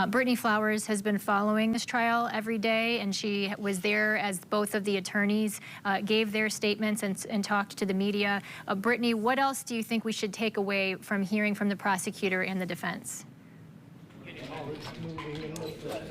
Brittany Flowers has been following this trial every day, and she was there as both of the attorneys gave their statements and talked to the media. Brittany, what else do you think we should take away from hearing from the prosecutor and the defense?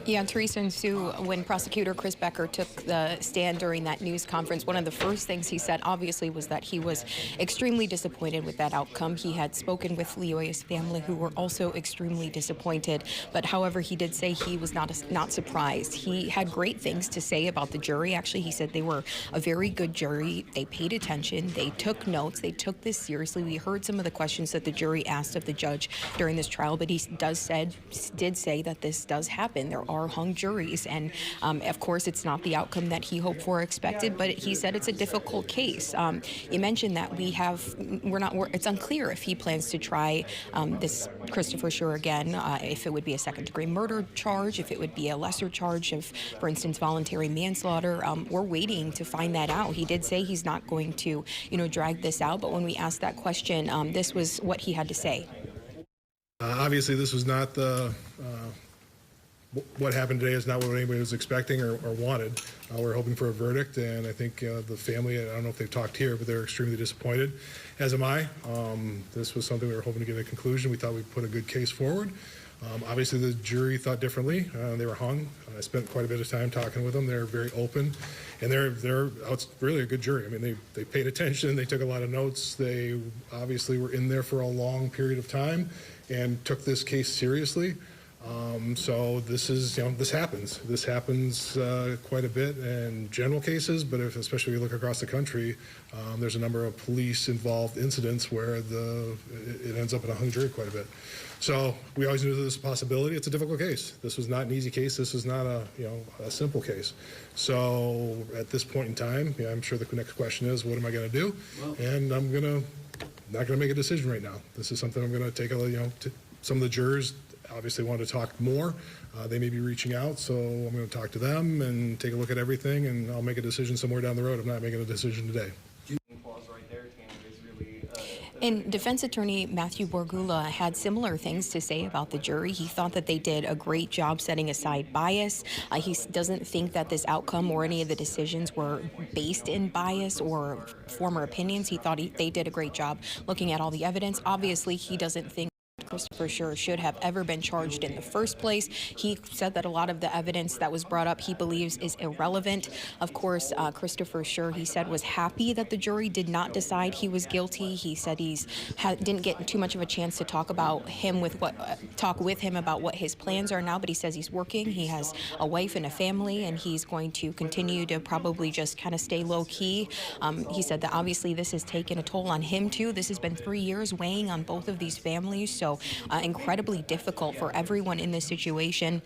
Yeah, Teresa and Sue, when Prosecutor Chris Becker took the stand during that news conference, one of the first things he said, obviously, was that he was extremely disappointed with that outcome. He had spoken with Leoya's family, who were also extremely disappointed. But however, he did say he was not surprised. He had great things to say about the jury. Actually, he said they were a very good jury. They paid attention. They took notes. They took this seriously. We heard some of the questions that the jury asked of the judge during this trial, but he did say that this does happen. There are hung juries, and of course it's not the outcome that he hoped for or expected, but he said it's a difficult case. You mentioned that it's unclear if he plans to try this Christopher Schurr again, if it would be a second-degree murder charge, if it would be a lesser charge of, for instance, voluntary manslaughter. We're waiting to find that out. He did say he's not going to, drag this out, but when we asked that question, this was what he had to say. Obviously, this was not what happened today is not what anybody was expecting or wanted. We're hoping for a verdict, and I think the family, I don't know if they've talked here, but they're extremely disappointed, as am I. This was something we were hoping to get a conclusion. We thought we put a good case forward. Obviously, the jury thought differently. They were hung. I spent quite a bit of time talking with them. They're very open, and it's really a good jury. I mean, they paid attention. They took a lot of notes. They obviously were in there for a long period of time and took this case seriously. So this is, this happens. This happens quite a bit in general cases, but especially if you look across the country, there's a number of police-involved incidents where it ends up in a hung jury quite a bit. So we always knew that this was a possibility. It's a difficult case. This was not an easy case. This was not a simple case. So at this point in time, I'm sure the next question is, what am I going to do? And I'm not going to make a decision right now. This is something I'm going to take some of the jurors obviously want to talk more. They may be reaching out, so I'm going to talk to them and take a look at everything, and I'll make a decision somewhere down the road. I'm not making a decision today. And defense attorney Matthew Borgula had similar things to say about the jury. He thought that they did a great job setting aside bias. He doesn't think that this outcome or any of the decisions were based in bias or former opinions. He thought they did a great job looking at all the evidence. Obviously, he doesn't think Christopher Schurr should have ever been charged in the first place. He said that a lot of the evidence that was brought up he believes is irrelevant. Of course, Christopher Schurr, he said, was happy that the jury did not decide he was guilty. He said didn't get too much of a chance to talk with him about what his plans are now, but he says he's working. He has a wife and a family, and he's going to continue to probably just kind of stay low key. He said that obviously this has taken a toll on him too. This has been 3 years weighing on both of these families, so incredibly difficult for everyone in this situation.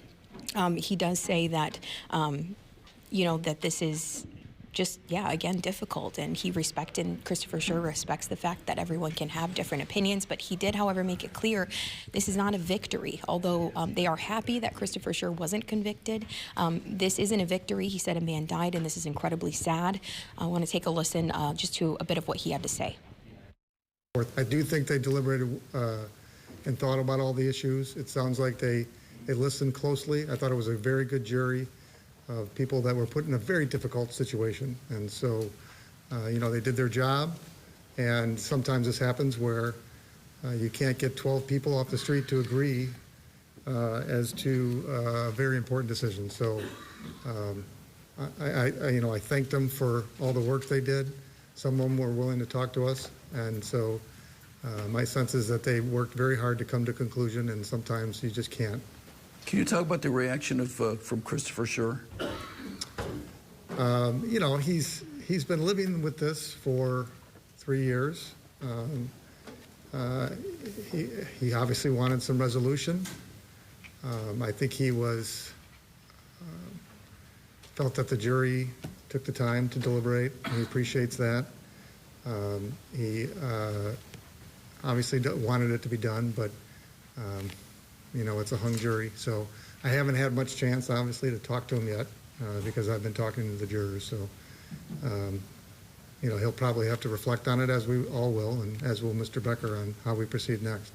He does say that, that this is just, again, difficult, and Christopher Schurr respects the fact that everyone can have different opinions, but he did, however, make it clear this is not a victory. Although they are happy that Christopher Schurr wasn't convicted, this isn't a victory. He said a man died, and this is incredibly sad. I want to take a listen just to a bit of what he had to say. I do think they deliberated and thought about all the issues. It sounds like they listened closely. I thought it was a very good jury of people that were put in a very difficult situation. And so, they did their job. And sometimes this happens where you can't get 12 people off the street to agree as to a very important decision. So I thank them for all the work they did. Some of them were willing to talk to us. And so my sense is that they worked very hard to come to a conclusion, and sometimes you just can't. Can you talk about the reaction from Christopher Schurr? He's been living with this for 3 years. He obviously wanted some resolution. I think he felt that the jury took the time to deliberate. He appreciates that. He obviously wanted it to be done, but it's a hung jury. So I haven't had much chance, obviously, to talk to him yet because I've been talking to the jurors. So, he'll probably have to reflect on it, as we all will, and as will Mr. Becker, on how we proceed next.